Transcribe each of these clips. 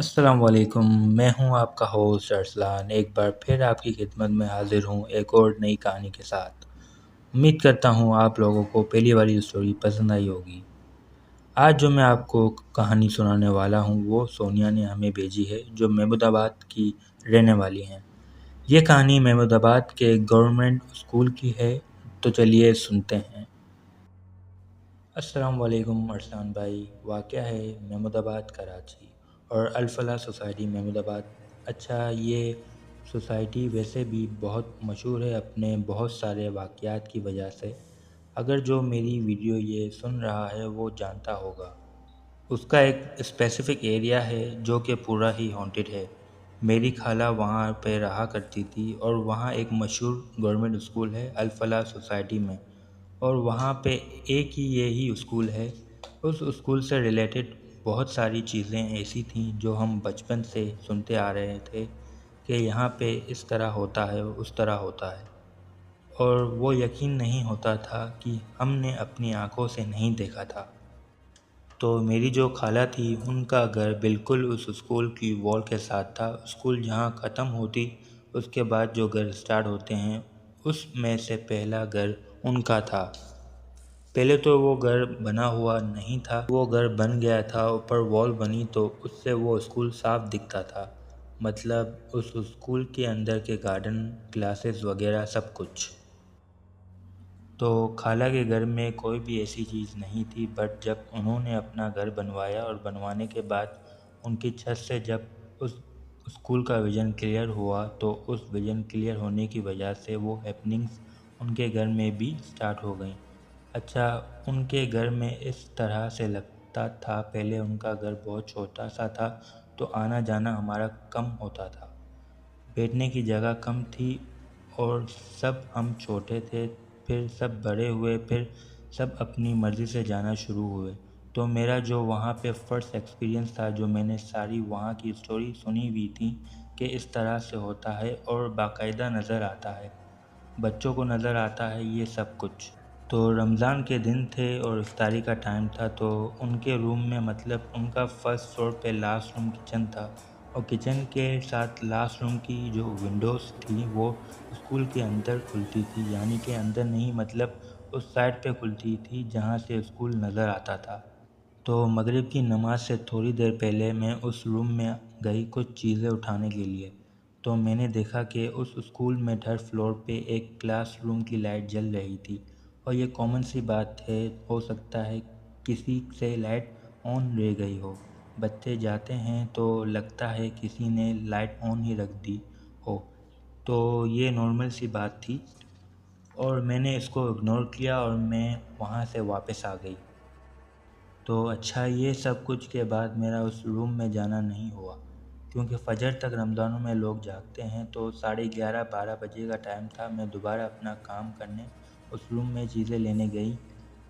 अस्सलाम वालेकुम। मैं हूं आपका होस्ट अरसलान। एक बार फिर आपकी खिदमत में हाजिर हूं एक और नई कहानी के साथ। उम्मीद करता हूं आप लोगों को पहली वाली स्टोरी पसंद आई होगी। आज जो मैं आपको कहानी सुनाने वाला हूं वो सोनिया ने हमें भेजी है, जो महमूदाबाद की रहने वाली हैं। ये कहानी महमूदाबाद के गवर्नमेंट स्कूल की है, तो चलिए सुनते हैं। अस्सलाम वालेकुम अरसलान भाई। वाक़या है महमूदाबाद कराची और अल-फलाह सोसाइटी महमूदाबाद। अच्छा, ये सोसाइटी वैसे भी बहुत मशहूर है अपने बहुत सारे वाक़यात की वजह से। अगर जो मेरी वीडियो ये सुन रहा है वो जानता होगा। उसका एक स्पेसिफ़िक एरिया है जो कि पूरा ही हॉन्टेड है। मेरी खाला वहाँ पे रहा करती थी और वहाँ एक मशहूर गवर्नमेंट स्कूल है अल-फलाह सोसाइटी में, और वहाँ पे एक ही यही स्कूल है। उस स्कूल से रिलेटेड बहुत सारी चीज़ें ऐसी थीं जो हम बचपन से सुनते आ रहे थे कि यहाँ पे इस तरह होता है, उस तरह होता है, और वो यकीन नहीं होता था कि हमने अपनी आँखों से नहीं देखा था। तो मेरी जो खाला थी उनका घर बिल्कुल उस स्कूल की वॉल के साथ था। स्कूल जहाँ ख़त्म होती उसके बाद जो घर स्टार्ट होते हैं उसमें से पहला घर उनका था। पहले तो वो घर बना हुआ नहीं था, वो घर बन गया था, ऊपर वॉल बनी तो उससे वो स्कूल साफ दिखता था। मतलब उस स्कूल के अंदर के गार्डन, क्लासेस वगैरह सब कुछ। तो खाला के घर में कोई भी ऐसी चीज़ नहीं थी, बट जब उन्होंने अपना घर बनवाया और बनवाने के बाद उनकी छत से जब उस स्कूल का विज़न क्लियर हुआ, तो उस विज़न क्लियर होने की वजह से वो हैपनिंग्स उनके घर में भी स्टार्ट हो गई। अच्छा, उनके घर में इस तरह से लगता था, पहले उनका घर बहुत छोटा सा था तो आना जाना हमारा कम होता था, बैठने की जगह कम थी, और सब हम छोटे थे, फिर सब बड़े हुए, फिर सब अपनी मर्ज़ी से जाना शुरू हुए। तो मेरा जो वहाँ पे फ़र्स्ट एक्सपीरियंस था, जो मैंने सारी वहाँ की स्टोरी सुनी हुई थी कि इस तरह से होता है और बाकायदा नज़र आता है, बच्चों को नज़र आता है ये सब कुछ। तो रमज़ान के दिन थे और इफ्तारी का टाइम था, तो उनके रूम में, मतलब उनका फर्स्ट फ्लोर पे लास्ट रूम किचन था, और किचन के साथ लास्ट रूम की जो विंडोज़ थी वो स्कूल के अंदर खुलती थी, यानी कि अंदर नहीं, मतलब उस साइड पे खुलती थी जहाँ से स्कूल नज़र आता था। तो मगरिब की नमाज़ से थोड़ी देर पहले मैं उस रूम में गई कुछ चीज़ें उठाने के लिए, तो मैंने देखा कि उस स्कूल में थर्ड फ्लोर पे एक क्लासरूम की लाइट जल रही थी। और ये कॉमन सी बात है, हो सकता है किसी से लाइट ऑन रह गई हो। बच्चे जाते हैं तो लगता है किसी ने लाइट ऑन ही रख दी हो, तो ये नॉर्मल सी बात थी, और मैंने इसको इग्नोर किया और मैं वहाँ से वापस आ गई। तो अच्छा, ये सब कुछ के बाद मेरा उस रूम में जाना नहीं हुआ, क्योंकि फ़जर तक रमज़ानों में लोग जागते हैं। तो 11:30-12 बजे का टाइम था, मैं दोबारा अपना काम करने उस रूम में चीज़ें लेने गई,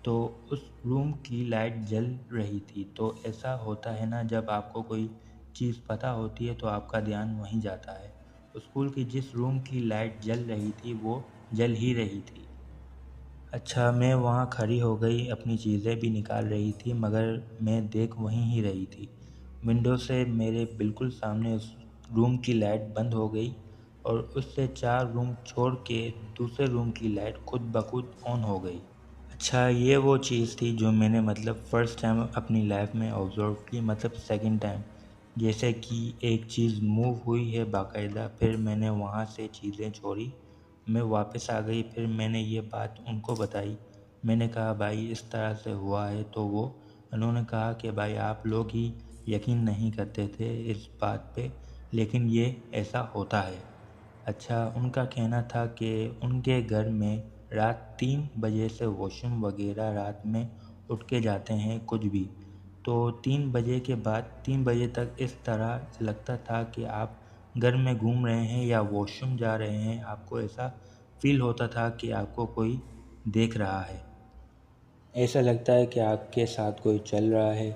तो उस रूम की लाइट जल रही थी। तो ऐसा होता है ना, जब आपको कोई चीज़ पता होती है तो आपका ध्यान वहीं जाता है। स्कूल की जिस रूम की लाइट जल रही थी वो जल ही रही थी। अच्छा, मैं वहाँ खड़ी हो गई, अपनी चीज़ें भी निकाल रही थी, मगर मैं देख वहीं ही रही थी। विंडो से मेरे बिल्कुल सामने उस रूम की लाइट बंद हो गई, और उससे 4 रूम छोड़ के दूसरे रूम की लाइट खुद ब खुद ऑन हो गई। अच्छा, ये वो चीज़ थी जो मैंने, मतलब फ़र्स्ट टाइम अपनी लाइफ में ऑब्ज़र्व की, मतलब सेकंड टाइम। जैसे कि एक चीज़ मूव हुई है बाकायदा, फिर मैंने वहाँ से चीज़ें छोड़ी, मैं वापस आ गई, फिर मैंने ये बात उनको बताई। मैंने कहा भाई इस तरह से हुआ है, तो वो उन्होंने कहा कि भाई आप लोग ही यकीन नहीं करते थे इस बात पे, लेकिन ये ऐसा होता है। अच्छा, उनका कहना था कि उनके घर में रात 3 बजे से वॉशरूम वगैरह रात में उठ के जाते हैं कुछ भी। तो 3 बजे के बाद 3 बजे तक इस तरह लगता था कि आप घर में घूम रहे हैं या वॉशरूम जा रहे हैं, आपको ऐसा फ़ील होता था कि आपको कोई देख रहा है। ऐसा लगता है कि आपके साथ कोई चल रहा है।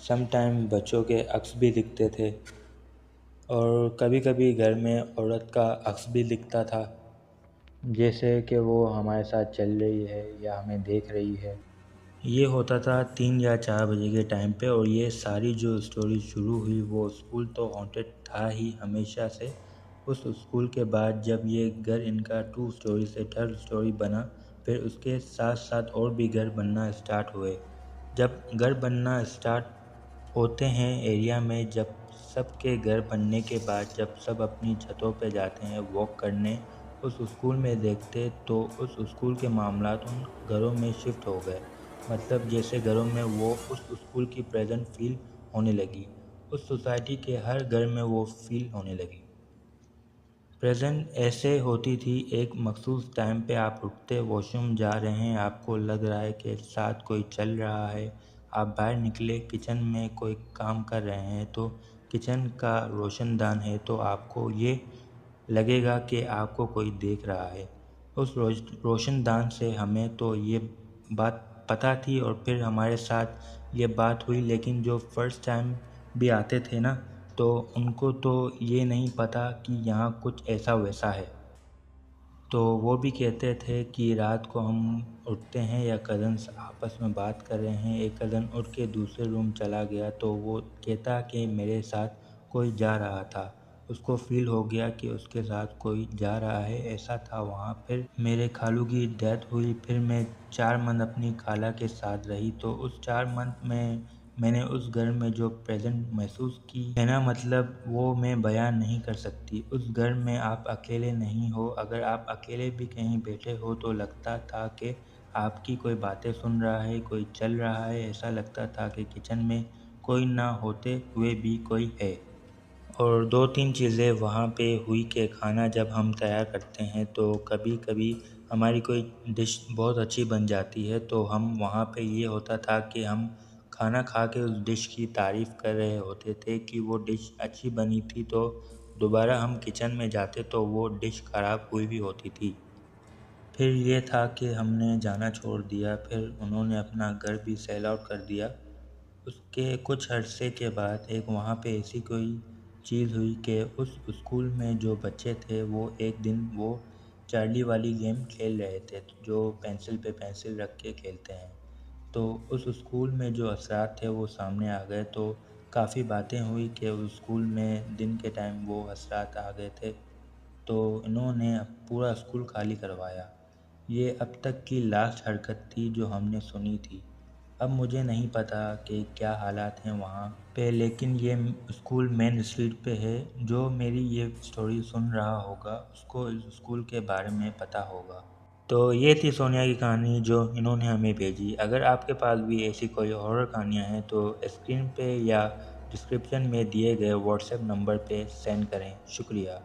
सम टाइम बच्चों के अक्स भी दिखते थे, और कभी-कभी घर में औरत का अक्स भी दिखता था, जैसे कि वो हमारे साथ चल रही है या हमें देख रही है। ये होता था 3 या 4 बजे के टाइम पे, और ये सारी जो स्टोरी शुरू हुई वो स्कूल तो हॉन्टेड था ही हमेशा से। उस स्कूल के बाद जब ये घर इनका 2 स्टोरी से 3rd स्टोरी बना, फिर उसके साथ साथ और भी घर बनना स्टार्ट हुए। जब घर बनना स्टार्ट होते हैं एरिया में, जब सबके घर बनने के बाद जब सब अपनी छतों पे जाते हैं वॉक करने, उस स्कूल में देखते तो उस स्कूल के मामलात उन घरों में शिफ्ट हो गए। मतलब जैसे घरों में वो उस स्कूल की प्रेजेंट फील होने लगी, उस सोसाइटी के हर घर में वो फील होने लगी। प्रेजेंट ऐसे होती थी, एक मखसूस टाइम पे आप उठते, वॉशरूम जा रहे हैं, आपको लग रहा है कि साथ कोई चल रहा है। आप बाहर निकले, किचन में कोई काम कर रहे हैं तो किचन का रोशनदान है तो आपको ये लगेगा कि आपको कोई देख रहा है। उस रोशनदान से हमें तो ये बात पता थी और फिर हमारे साथ ये बात हुई, लेकिन जो फर्स्ट टाइम भी आते थे ना, तो उनको तो ये नहीं पता कि यहाँ कुछ ऐसा वैसा है। तो वो भी कहते थे कि रात को हम उठते हैं या कज़न्स आपस में बात कर रहे हैं, एक कज़न उठ के दूसरे रूम चला गया तो वो कहता कि मेरे साथ कोई जा रहा था। उसको फ़ील हो गया कि उसके साथ कोई जा रहा है, ऐसा था वहाँ। फिर मेरे खालू की डेथ हुई, फिर मैं 4 मंथ अपनी खाला के साथ रही, तो उस 4 मंथ में मैंने उस घर में जो प्रेजेंट महसूस की है ना, मतलब वो मैं बयान नहीं कर सकती। उस घर में आप अकेले नहीं हो, अगर आप अकेले भी कहीं बैठे हो तो लगता था कि आपकी कोई बातें सुन रहा है, कोई चल रहा है, ऐसा लगता था कि किचन में कोई ना होते हुए भी कोई है। और 2-3 चीज़ें वहाँ पे हुई कि खाना जब हम तैयार करते हैं तो कभी-कभी हमारी कोई डिश बहुत अच्छी बन जाती है, तो हम वहाँ पे ये होता था कि हम खाना खा के उस डिश की तारीफ़ कर रहे होते थे कि वो डिश अच्छी बनी थी, तो दोबारा हम किचन में जाते तो वो डिश ख़राब हुई भी होती थी। फिर ये था कि हमने जाना छोड़ दिया, फिर उन्होंने अपना घर भी सेल आउट कर दिया। उसके कुछ अरसे के बाद एक वहाँ पे ऐसी कोई चीज़ हुई कि उस स्कूल में जो बच्चे थे वो एक दिन वो चार्ली वाली गेम खेल रहे थे, जो पेंसिल पे पेंसिल रख के खेलते हैं। तो उस स्कूल में जो असरात थे वो सामने आ गए, तो काफ़ी बातें हुई कि उस स्कूल में दिन के टाइम वो असरात आ गए थे। तो इन्होंने पूरा स्कूल खाली करवाया। ये अब तक की लास्ट हरकत थी जो हमने सुनी थी। अब मुझे नहीं पता कि क्या हालात हैं वहाँ पे, लेकिन ये स्कूल मेन स्ट्रीट पे है। जो मेरी ये स्टोरी सुन रहा होगा उसको इस स्कूल के बारे में पता होगा। तो ये थी सोनिया की कहानी जो इन्होंने हमें भेजी। अगर आपके पास भी ऐसी कोई हॉरर कहानियाँ हैं तो स्क्रीन पे या डिस्क्रिप्शन में दिए गए व्हाट्सएप नंबर पे सेंड करें। शुक्रिया।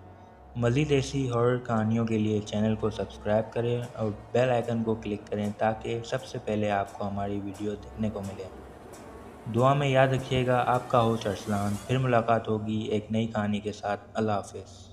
मज़ीद ऐसी हॉरर कहानियों के लिए चैनल को सब्सक्राइब करें और बेल आइकन को क्लिक करें ताकि सबसे पहले आपको हमारी वीडियो देखने को मिले। दुआ में याद रखिएगा। आपका होस्ट अरसलान। फिर मुलाकात होगी एक नई कहानी के साथ। अल्लाह हाफ़िज़।